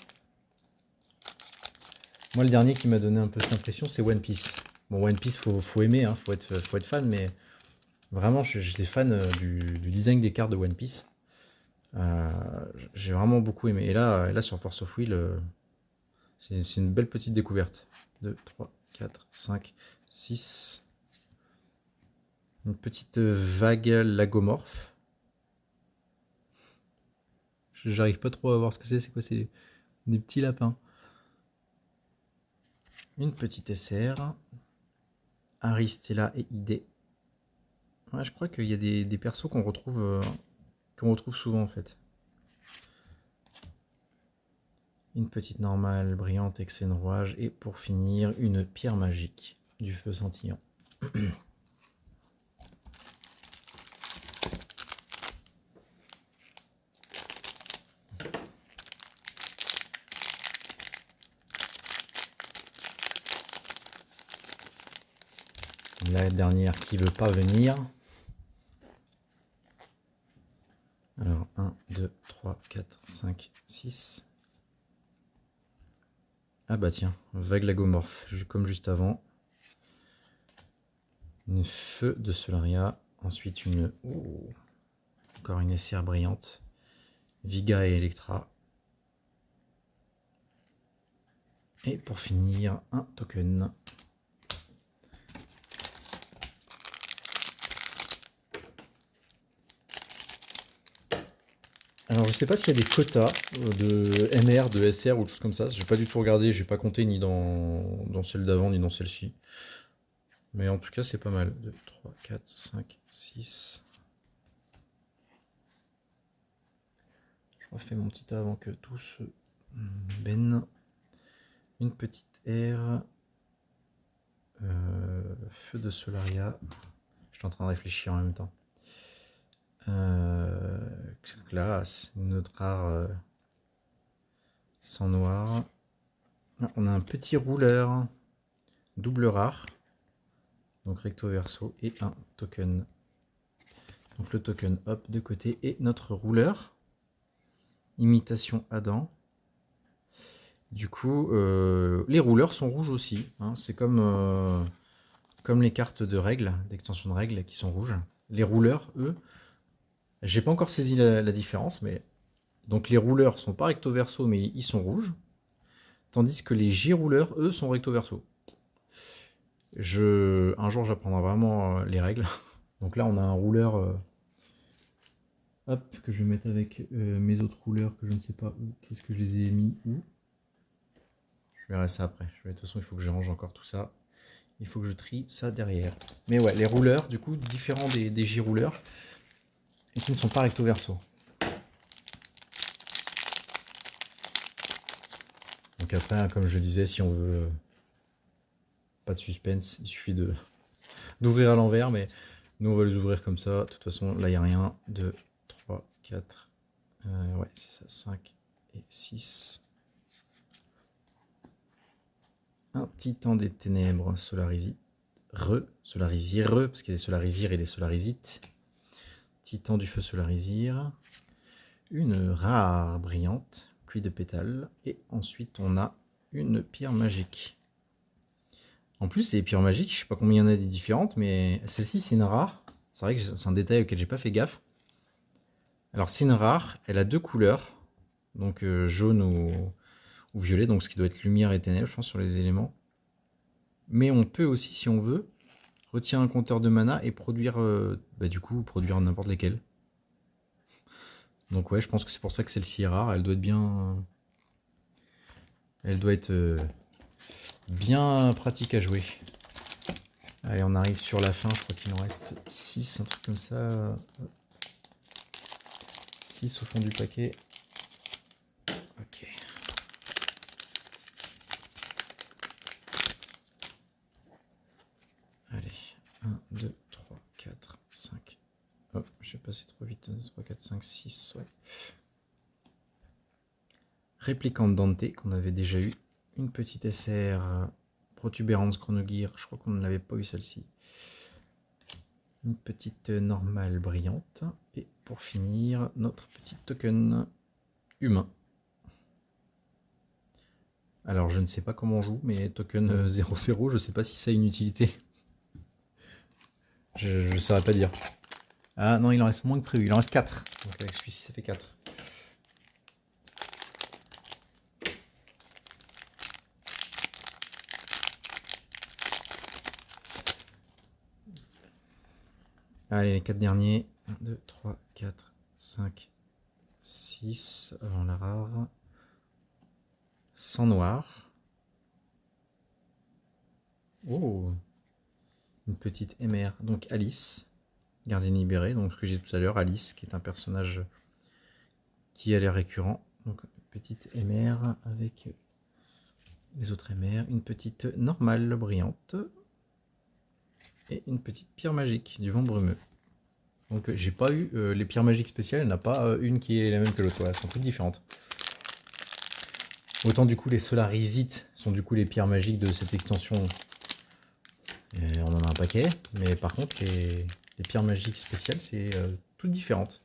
Moi, le dernier qui m'a donné un peu cette impression, c'est One Piece. Bon, One Piece, faut aimer, hein, faut être fan, mais vraiment, j'étais fan du design des cartes de One Piece. J'ai vraiment beaucoup aimé. Et là sur Force of Will, c'est une belle petite découverte. 2, 3, 4, 5, 6. Une petite vague lagomorphe. J'arrive pas trop à voir ce que c'est. C'est quoi? C'est des petits lapins. Une petite SR. Aristella et ID. Ouais, je crois qu'il y a des persos qu'on retrouve souvent en fait. Une petite normale brillante Exen rouage. Et pour finir, une pierre magique du feu scintillant. La dernière qui veut pas venir. Alors 1, 2, 3, 4, 5, 6. Ah bah tiens, vague lagomorphe, comme juste avant. Une feu de Solaria. Ensuite une... Oh, encore une SR brillante. Viga et Electra. Et pour finir, un token. Alors je sais pas s'il y a des quotas de MR, de SR ou de choses comme ça. J'ai pas du tout regardé, j'ai pas compté ni dans celle d'avant ni dans celle-ci. Mais en tout cas c'est pas mal. 2, 3, 4, 5, 6. Je refais mon petit tas avant que tout se benne. Une petite R. Feu de Solaria. Je suis en train de réfléchir en même temps. Classe, une autre rare sans noir. On a un petit rouleur double rare, donc recto verso, et un token. Donc le token hop de côté et notre rouleur imitation Adam. Du coup les rouleurs sont rouges aussi, hein. C'est comme les cartes de règles, d'extension de règles qui sont rouges. Les rouleurs, eux, j'ai pas encore saisi la différence, mais donc les rouleurs sont pas recto verso mais ils sont rouges, tandis que les J-rouleurs, eux, sont recto verso. Un jour j'apprendrai vraiment les règles. Donc là on a un rouleur hop, que je vais mettre avec mes autres rouleurs que je ne sais pas où. Qu'est-ce que je les ai mis où? Je verrai ça après. De toute façon il faut que je range encore tout ça. Il faut que je trie ça derrière. Mais ouais, les rouleurs, du coup, différents des J-rouleurs, et qui ne sont pas recto verso. Donc après, comme je disais, si on veut pas de suspense, il suffit d'ouvrir à l'envers, mais nous on va les ouvrir comme ça. De toute façon, là il n'y a rien. 2, 3, 4, ouais, c'est ça, 5 et 6. Un titan des ténèbres, Solarisir, parce qu'il y a des Solarisir et des Solarisites. Titan du feu Solarisir. Une rare brillante, pluie de pétales. Et ensuite, on a une pierre magique. En plus, les pierres magiques, je sais pas combien il y en a des différentes, mais celle-ci, c'est une rare. C'est vrai que c'est un détail auquel j'ai pas fait gaffe. Alors, c'est une rare, elle a deux couleurs, donc jaune ou violet, donc ce qui doit être lumière et ténèbres, je pense, sur les éléments. Mais on peut aussi, si on veut, retirer un compteur de mana et produire, du coup, produire n'importe lesquels. Donc ouais, je pense que c'est pour ça que celle-ci est rare. Elle doit être bien... Elle doit être bien pratique à jouer. Allez, on arrive sur la fin. Je crois qu'il en reste 6, un truc comme ça. 6 au fond du paquet. Ok. Allez, 1, 2, 3, 4, 5. Hop, je vais passer trop vite. 2, 3, 4, 5, 6. Ouais. Réplicante Dante, qu'on avait déjà eu. Une petite SR Protubérance Chronogear. Je crois qu'on n'avait pas eu celle-ci. Une petite normale brillante. Et pour finir, notre petit token humain. Alors je ne sais pas comment on joue, mais token 0-0, je ne sais pas si ça a une utilité. Je ne saurais pas dire. Ah non, il en reste moins que prévu. Il en reste 4. Donc avec celui-ci, ça fait 4. Allez, les 4 derniers. 1, 2, 3, 4, 5, 6. Avant la rare. Sans noir. Oh, une petite MR. Donc Alice, gardienne libérée. Donc ce que j'ai dit tout à l'heure, Alice, qui est un personnage qui a l'air récurrent. Donc petite MR avec les autres MR, une petite normale brillante et une petite pierre magique du vent brumeux. Donc j'ai pas eu les pierres magiques spéciales, il n'y en a pas une qui est la même que l'autre, voilà, elles sont toutes différentes. Autant du coup les Solarisites sont du coup les pierres magiques de cette extension. Et on en a un paquet, mais par contre les pierres magiques spéciales c'est toutes différentes.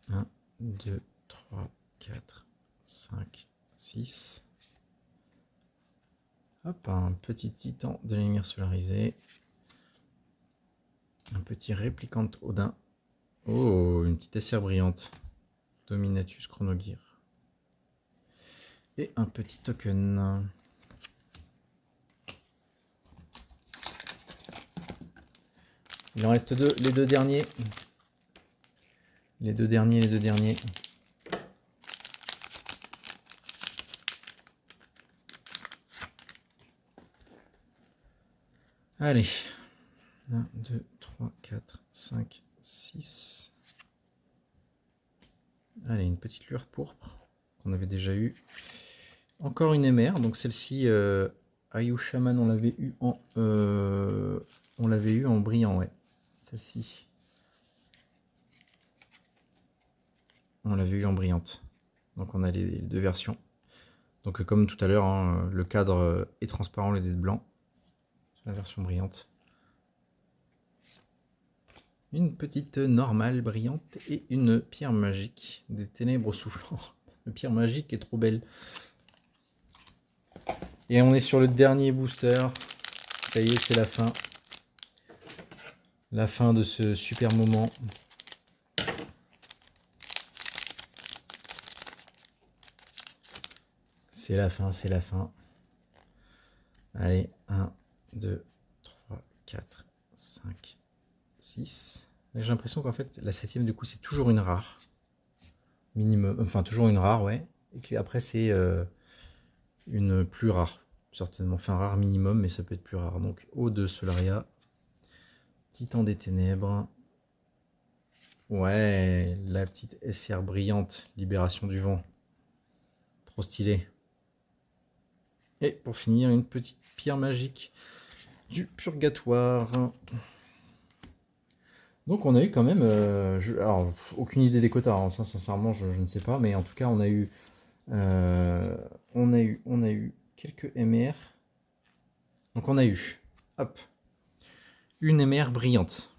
1, 2, 3, 4, 5, 6. Hop, un petit titan de la lumière solarisée. Un petit réplicant Odin. Oh, une petite SR brillante. Dominatus Chronogear. Et un petit token. Il en reste deux, les deux derniers. Les deux derniers. Allez. 1, 2, 3, 4, 5, 6. Allez, une petite lueur pourpre qu'on avait déjà eu. Encore une MR, donc celle-ci, Ayu Shaman, on l'avait eu en brillant, ouais. Celle-ci. On l'avait eu en brillante. Donc on a les deux versions. Donc comme tout à l'heure, hein, le cadre est transparent, les dés de blanc. C'est la version brillante. Une petite normale brillante et une pierre magique des ténèbres soufflant. La pierre magique est trop belle. Et on est sur le dernier booster. Ça y est, c'est la fin. La fin de ce super moment. C'est la fin, c'est la fin. Allez, 1, 2, 3, 4, 5, 6. J'ai l'impression qu'en fait, la 7ème, du coup, c'est toujours une rare. Minimum, enfin, toujours une rare, ouais. Et qu'après, c'est une plus rare. Certainement, enfin, rare minimum, mais ça peut être plus rare. Donc, Eau de Solaria. Titan des Ténèbres. Ouais, la petite SR brillante. Libération du vent. Trop stylé. Et pour finir, une petite pierre magique du purgatoire. Donc on a eu quand même, alors aucune idée des quotas, hein, ça sincèrement je ne sais pas, mais en tout cas on a eu quelques MR. Donc on a eu, hop, une MR brillante.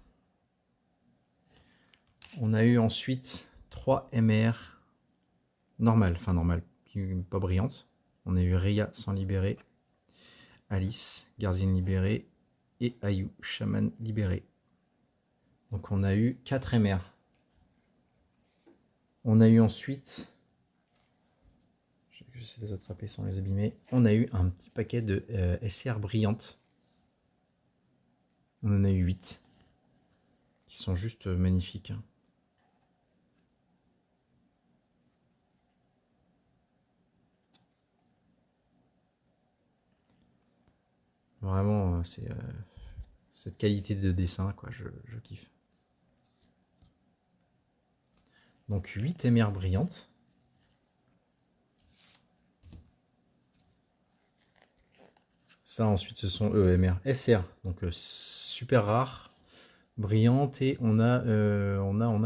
On a eu ensuite 3 MR normales, enfin normales, pas brillantes. On a eu Rhea sans libérer, Alice, gardienne libérée, et Ayu, chaman libéré. Donc on a eu 4 MR. On a eu ensuite, j'essaie de les attraper sans les abîmer, on a eu un petit paquet de SR brillantes. On en a eu 8, qui sont juste magnifiques. Vraiment, c'est cette qualité de dessin, quoi, je kiffe. Donc 8 MR brillantes. Ça ensuite ce sont MR SR, donc super rare, brillante, et on a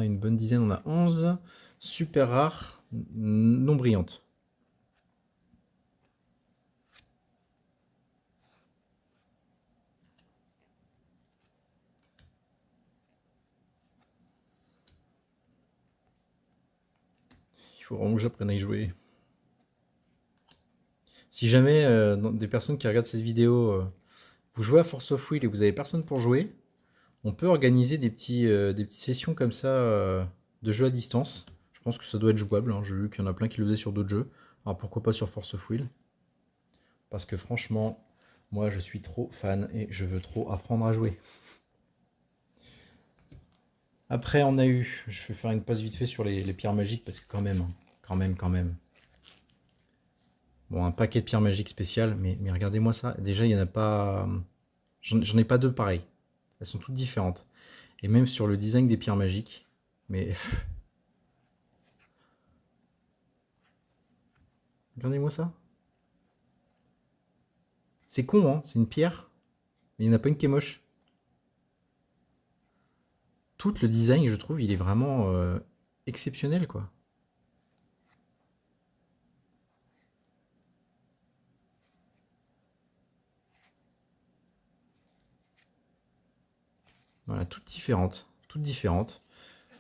une bonne dizaine, on a 11 super rares non brillantes. Il faut vraiment que j'apprenne à y jouer. Si jamais des personnes qui regardent cette vidéo, vous jouez à Force of Will et vous avez personne pour jouer, on peut organiser des petites sessions comme ça de jeu à distance. Je pense que ça doit être jouable, hein. J'ai vu qu'il y en a plein qui le faisaient sur d'autres jeux. Alors pourquoi pas sur Force of Will? Parce que franchement, moi je suis trop fan et je veux trop apprendre à jouer. Après on a eu, je vais faire une pause vite fait sur les pierres magiques parce que quand même. Bon, un paquet de pierres magiques spéciales, mais regardez-moi ça. Déjà, il n'y en a pas. J'en ai pas deux pareilles. Elles sont toutes différentes. Et même sur le design des pierres magiques. Mais. Regardez-moi ça. C'est con, hein, c'est une pierre. Mais il n'y en a pas une qui est moche. Tout le design, je trouve, il est vraiment exceptionnel, quoi. Voilà, toutes différentes. Toutes différentes.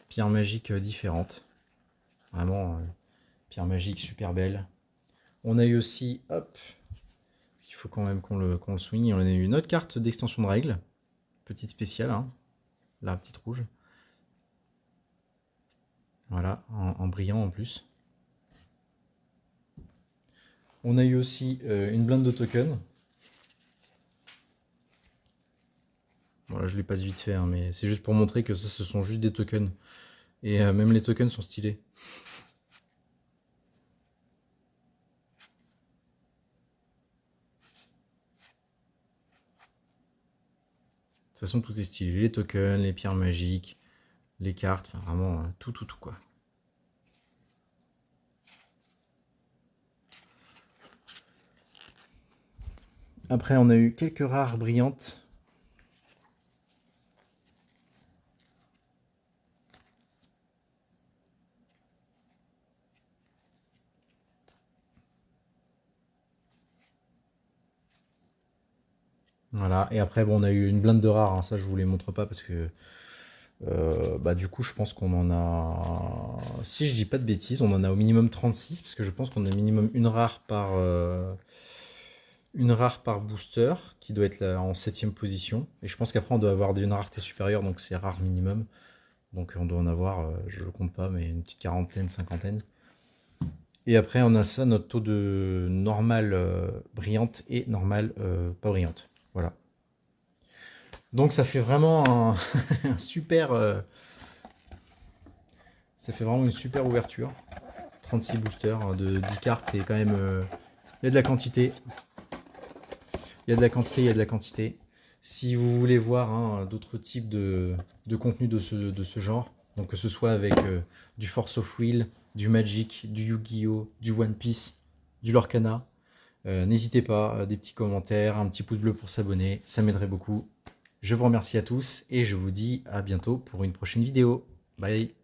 Pierres magiques différentes. Vraiment, pierre magique super belle. On a eu aussi, hop, il faut quand même qu'on le souligne, on a eu une autre carte d'extension de règles. Petite spéciale, hein. La petite rouge. Voilà, en brillant en plus. On a eu aussi une blinde de tokens. Voilà, je les passe vite fait, hein, mais c'est juste pour montrer que ça, ce sont juste des tokens. Et même les tokens sont stylés. De toute façon, tout est stylé. Les tokens, les pierres magiques, les cartes, enfin vraiment tout quoi. Après, on a eu quelques rares brillantes. Voilà, et après, bon, on a eu une blinde de rares, hein. Ça je vous les montre pas parce que bah, du coup, je pense qu'on en a, si je dis pas de bêtises, on en a au minimum 36 parce que je pense qu'on a minimum une rare par booster qui doit être là en 7ème position. Et je pense qu'après, on doit avoir une rareté supérieure, donc c'est rare minimum. Donc on doit en avoir, je ne compte pas, mais une petite quarantaine, cinquantaine. Et après, on a ça, notre taux de normale brillante et normale pas brillante. Voilà. Donc ça fait vraiment un super... ça fait vraiment une super ouverture. 36 boosters de 10 cartes, c'est quand même... il y a de la quantité. Il y a de la quantité, il y a de la quantité. Si vous voulez voir hein, d'autres types de contenu de ce genre, donc que ce soit avec du Force of Will, du Magic, du Yu-Gi-Oh, du One Piece, du Lorcana, n'hésitez pas, des petits commentaires, un petit pouce bleu pour s'abonner, ça m'aiderait beaucoup. Je vous remercie à tous et je vous dis à bientôt pour une prochaine vidéo. Bye!